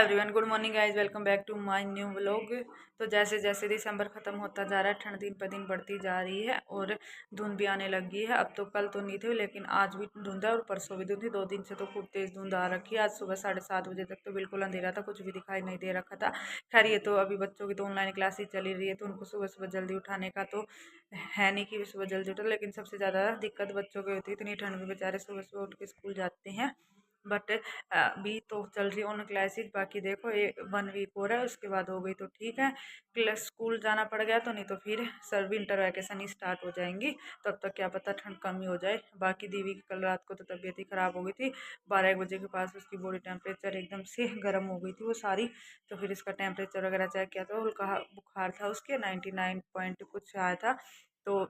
Everyone, good morning guys, welcome back to my new vlog. तो जैसे जैसे दिसंबर ख़त्म होता जा रहा है, ठंड दिन पर दिन बढ़ती जा रही है और धुंध भी आने लगी है। अब तो कल तो नहीं थे, लेकिन आज भी धुंध है और परसों भी धुंध थी। 2 दिन से तो खूब तेज़ धुंध आ रखी है। आज सुबह 7:30 बजे तक तो बिल्कुल अंधेरा था, कुछ भी दिखाई नहीं दे रखा था। खैर, ये तो अभी बच्चों की तो ऑनलाइन क्लासेस चली रही है, तो उनको सुबह सुबह जल्दी उठाने का तो है नहीं कि सुबह जल्दी उठो। लेकिन सबसे ज़्यादा दिक्कत बच्चों की होती है, इतनी ठंड में बेचारे सुबह सुबह उठ के स्कूल जाते हैं। बट अभी तो चल रही ऑन क्लासेस। बाकी देखो, 1 वीक हो रहा है, उसके बाद हो गई तो ठीक है। प्लस स्कूल जाना पड़ गया तो नहीं तो फिर सर विंटर वैकेशन ही स्टार्ट हो जाएंगी। तब तक क्या पता ठंड कम ही हो जाए। बाकी दीवी की कल रात को तो तबीयत ही ख़राब हो गई थी। 12-1 बजे के पास उसकी बॉडी टेम्परेचर एकदम से गर्म हो गई थी वो सारी। तो फिर इसका टेम्परेचर वगैरह चेक किया तो हल्का बुखार था उसके, 99 पॉइंट कुछ आया था। तो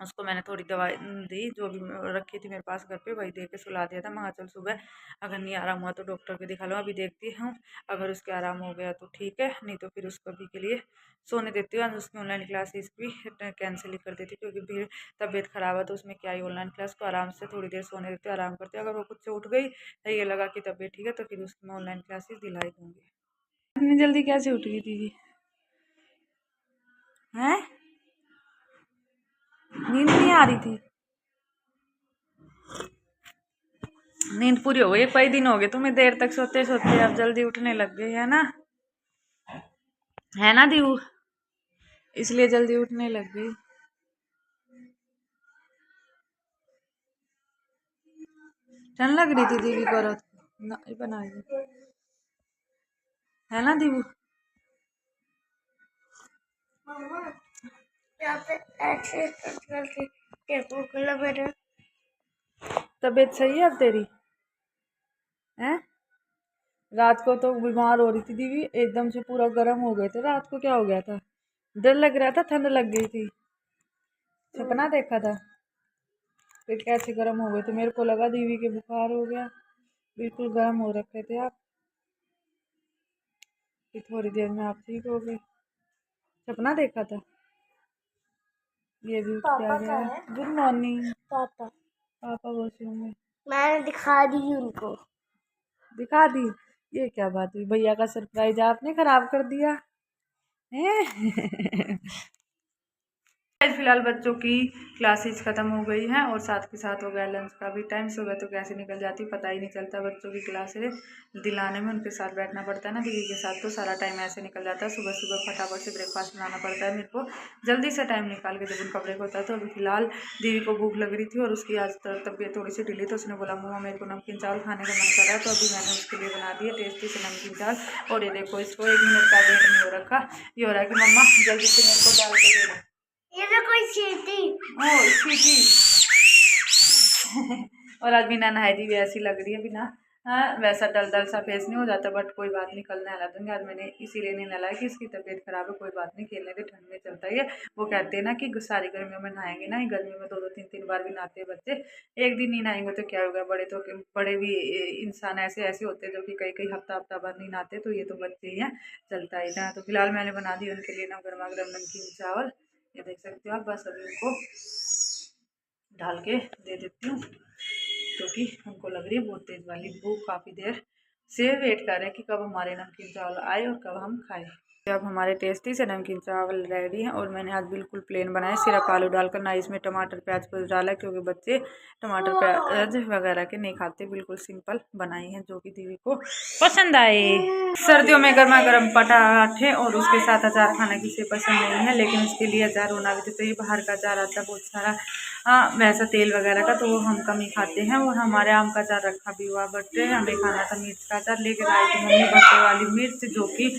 उसको मैंने थोड़ी दवाई दी, जो भी रखी थी मेरे पास घर पे, वही दे के सुला दिया था। मगर चल सुबह अगर नहीं आराम हुआ तो डॉक्टर को दिखा लो। अभी देखती हूँ, अगर उसके आराम हो गया तो ठीक है, नहीं तो फिर उसको अभी के लिए सोने देती हूँ। आज उसकी ऑनलाइन क्लासेस भी कैंसिल ही कर देती हूँ, क्योंकि फिर तबीयत ख़राब है तो उसमें क्या ही ऑनलाइन क्लास को आराम से थोड़ी देर सोने देती हूँ, आराम करती हूँ। अगर वो खुद से उठ गई, ये लगा कि तबीयत ठीक है, तो फिर उसकी मैं ऑनलाइन क्लासेस दिला ही दूँगी। इतनी जल्दी कैसे उठ गई दीदी? हैं, नींद नहीं आ रही थी? नींद पूरी हो गई? कई दिन हो गए तुम्हें देर तक सोते सोते, अब जल्दी उठने लग गए, है ना दीऊ? इसलिए जल्दी उठने लग गई। ठंड लग रही थी दीदी को रात को ना, बना है ना दीऊ? तबीयत सही है अब तेरी? हैं? रात को तो बीमार हो रही थी दीदी, एकदम से पूरा गर्म हो गए थे। रात को क्या हो गया था? डर लग रहा था, ठंड लग गई थी? सपना देखा था? फिर कैसे गर्म हो गए थे? मेरे को लगा दीदी के बुखार हो गया, बिल्कुल गर्म हो रखे थे आप। फिर थोड़ी देर में आप ठीक हो गए। सपना देखा था? ये भी उठ के आ गया है। गुड मॉर्निंग पापा। पापा वॉशरूम में, मैंने दिखा दी उनको। दिखा दी? ये क्या बात हुई? भैया का सरप्राइज आपने खराब कर दिया है? फिलहाल बच्चों की क्लासेस ख़त्म हो गई हैं और साथ के साथ हो गया लंच का भी टाइम। सुबह तो कैसे निकल जाती पता ही नहीं चलता। बच्चों की क्लासेस दिलाने में उनके साथ बैठना पड़ता है ना, दीदी के साथ, तो सारा टाइम ऐसे निकल जाता है। सुबह सुबह फटाफट से ब्रेकफास्ट बनाना पड़ता है मेरे को, जल्दी से टाइम निकाल के, जब उनका ब्रेक होता है। तो अभी फिलहाल दीदी को भूख लग रही थी और उसकी आज तबीयत थोड़ी सी ढीली, तो उसने बोला मम्मा मेरे को नमकीन चावल खाने का मन कर रहा है। तो अभी मैंने उसके लिए बना दिए टेस्टी से नमकीन चावल। और ये देखो, इसको 1 मिनट का वेट नहीं हो रखा, ये हो रहा है कि मम्मा जल्दी से मेरे को डाल के दे दो। ये तो कोई चीटी। ओ चीटी। और आज बिना नहाई दी भी ऐसी लग रही है, बिना वैसा डल डल सा फेस नहीं हो जाता। बट कोई बात नहीं, कल नहला दूंगी। आज मैंने इसीलिए नहीं नहलाया कि इसकी तबीयत खराब है। कोई बात नहीं, खेलने के, ठंड में चलता है। वो कहते हैं ना कि सारी गर्मियों में नहाएंगे ना, गर्मी में 2-2 3-3 बार भी नहाते हैं बच्चे। एक दिन नहीं नहाएंगे तो क्या होगा? बड़े तो, बड़े भी इंसान ऐसे ऐसे होते हैं जो कि कई कई हफ्ता हफ्ता भर नहीं नहाते। तो ये तो बच्चे ही हैं, चलता ही ना। तो फिलहाल मैंने बना दी उनके लिए ना गर्मा गर्म नमकीन चावल, ये देख सकते हो आप। बस अभी उनको डाल के दे देती हूँ, क्योंकि उनको लग रही है बहुत तेज वाली भूख। काफ़ी देर से वेट कर रहे हैं कि कब हमारे नमकीन चावल आए और कब हम खाएं। अब हमारे टेस्टी से नमकीन चावल रेडी हैं और मैंने आज बिल्कुल प्लेन बनाए, सिर्फ आलू डालकर, ना इसमें टमाटर प्याज कुछ डाला, क्योंकि बच्चे टमाटर प्याज वगैरह के नहीं खाते। बिल्कुल सिंपल बनाई हैं, जो कि दीदी को पसंद आए। सर्दियों में गर्मा गर्म पराठे और उसके साथ अचार खाना किसे पसंद नहीं है, लेकिन उसके लिए अचार होना भी तो चाहिए। बाहर का अचार आता है बहुत सारा, वैसा तेल वगैरह का, तो वो हम कम ही खाते हैं। और हमारे आम का अचार रखा भी हुआ, बट हमें खाना था मिर्च का अचार। लेकर आई थी मम्मी भट्टे वाली मिर्च, जो कि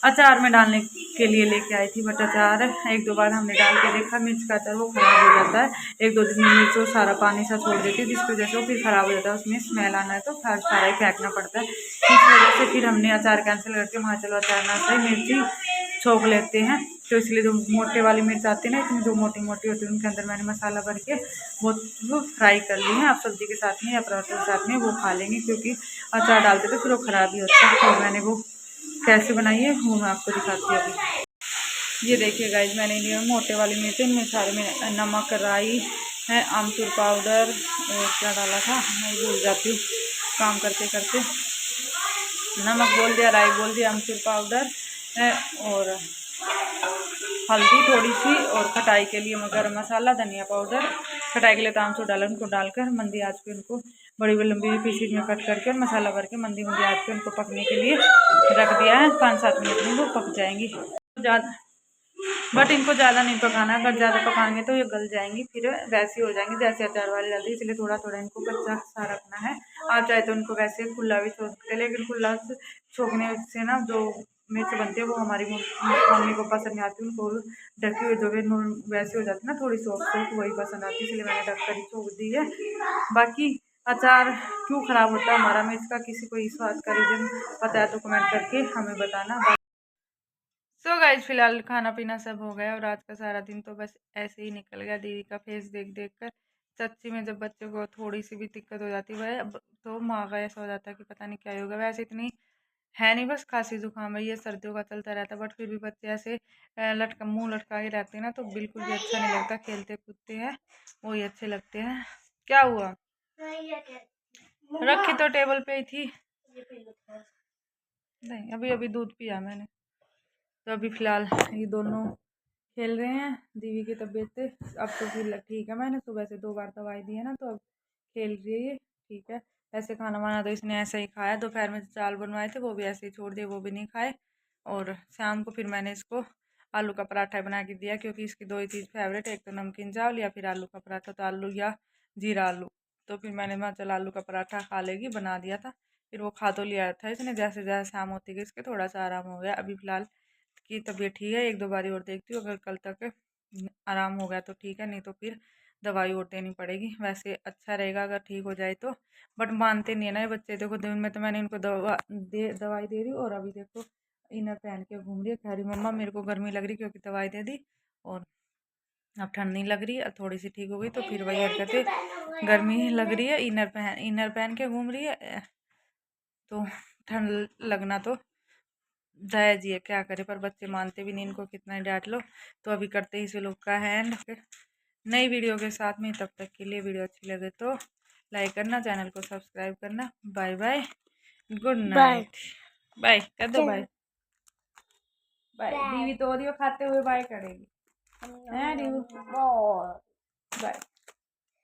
अचार में डालने के लिए लेके आई थी। बट अचार 1-2 बार हमने डाल के देखा, मिर्च का अचार वो ख़राब हो जाता है। 1-2 दिन में मिर्च वो सारा पानी सा छोड़ देती है, जिसकी वजह से वो फिर ख़राब हो जाता है, उसमें स्मेल आना है तो फिर सारा ही फेंकना पड़ता है। इस वजह से फिर हमने अचार कैंसिल करके, वहाँ चलो अचार ना सही, मिर्ची छोंक लेते हैं। तो इसलिए जो मोटे वाली मिर्च आती है ना, इसमें जो मोटी मोटी होती है, उनके अंदर मैंने मसाला भर के वो फ्राई कर ली है। आप सब्ज़ी के साथ में या पराठे के साथ में वो खा लेंगे, क्योंकि अचार डालते तो फिर वो ख़राब ही होता है। तो मैंने वो कैसे बनाई है वो मैं आपको दिखाती हूँ अभी। ये देखिए गाइज, मैंने लिए मोटे वाली मिर्च, इनमें सारे में नमक, राई है, आमचूर पाउडर और क्या डाला था मैं भूल जाती हूँ काम करते करते। नमक बोल दिया, राई बोल दिया, अमचूर पाउडर और हल्दी थोड़ी सी, और खटाई के लिए गरम मसाला, धनिया पाउडर, खटाई के लिए तो आमचूर डाला, उनको डालकर मंदी आंच पे उनको बड़ी बड़ी लंबी पीसीज में कट करके और मसाला भर के मंदी आंच पे उनको पकने के लिए रख दिया है। 5-7 मिनट में वो पक जाएंगी। ज़्यादा बट इनको ज़्यादा नहीं पकाना, अगर ज़्यादा पकाएंगे तो ये गल जाएंगी, फिर वैसी हो जाएंगी जैसे अचार वाली जल्दी, इसलिए थोड़ा थोड़ा इनको कच्चा सा रखना है। आप चाहे तो उनको वैसे खुला भी छोड़ सकते हैं, लेकिन खुला छोड़ने से ना जो मिर्च बनती है वो हमारी मम्मी को पसंद नहीं आती, उनको ढकी हुई जो वैसे हो जाती है ना थोड़ी सॉफ्ट सॉफ्ट, वही पसंद आती है, इसलिए मैंने ढक कर ही छोड़ दी है। बाकी अचार क्यों ख़राब होता है हमारा, मिर्च का किसी को इस बात का रीज़न पता है तो कमेंट करके हमें बताना। सो गाइज फिलहाल खाना पीना सब हो गया और आज का सारा दिन तो बस ऐसे ही निकल गया दीदी का फेस देख देख कर। सच्ची में जब बच्चों को थोड़ी सी भी दिक्कत हो जाती है तो माँ का ऐसा हो जाता है कि पता नहीं क्या होगा। वैसे इतनी है नहीं, बस खांसी जुकाम है, ये सर्दियों का चलता रहता है, बट फिर भी बच्चे ऐसे लटका मुँह लटका के रहते हैं ना तो बिल्कुल भी अच्छा नहीं लगता। खेलते कूदते हैं वही अच्छे लगते हैं। क्या हुआ? रखी तो टेबल पे ही थी। नहीं, अभी अभी दूध पिया मैंने। तो अभी फ़िलहाल ये दोनों खेल रहे हैं। दीदी की तबीयत से अब तो फिर ठीक है, मैंने सुबह से 2 बार दवाई दी है ना, तो अब खेल रही है ये, ठीक है। ऐसे खाना वाना तो इसने ऐसे ही खाया, दोपहर में चावल बनवाए थे वो भी ऐसे ही छोड़ दिए, वो भी नहीं खाए। और शाम को फिर मैंने इसको आलू का पराठा बना के दिया, क्योंकि इसकी 2 ही चीज़ फेवरेट है, एक तो नमकीन चावल या फिर आलू का पराठा। तो आलू या जीरा आलू, तो फिर मैंने कहा चल आलू का पराठा खा लेगी, बना दिया था। फिर वो खा तो लिया था इसने, जैसे जैसे शाम होती गई इसके थोड़ा सा आराम हो गया। अभी फ़िलहाल की तबीयत ठीक है, 1-2 बारी और देखती हूँ, अगर कल तक आराम हो गया तो ठीक है, नहीं तो फिर दवाई और देनी पड़ेगी। वैसे अच्छा रहेगा अगर ठीक हो जाए तो, बट मानते नहीं है ना ये बच्चे। देखो दिन में तो मैंने इनको दवाई दे रही हूँ और अभी देखो इनर पहन के घूम रही है, कह रही मम्मा मेरे को गर्मी लग रही, क्योंकि दवाई दे दी और अब ठंड नहीं लग रही है। थोड़ी सी ठीक हो गई तो फिर वही हरकतें, गर्मी लग रही है, इनर पहन के घूम रही है, तो ठंड लगना तो जायज़ ही है, क्या करे। पर बच्चे मानते भी नहीं, इनको कितना ही डांट लो। तो अभी करते ही इस लोग का हैंड नई वीडियो के साथ में। तब तक के लिए वीडियो अच्छी लगे तो लाइक करना, चैनल को सब्सक्राइब करना। Bye bye, good night. Bye कर दो, बाय बाय। दीवी तो ओरियो खाते हुए बाय करेगी, हैं दीवी? बाय।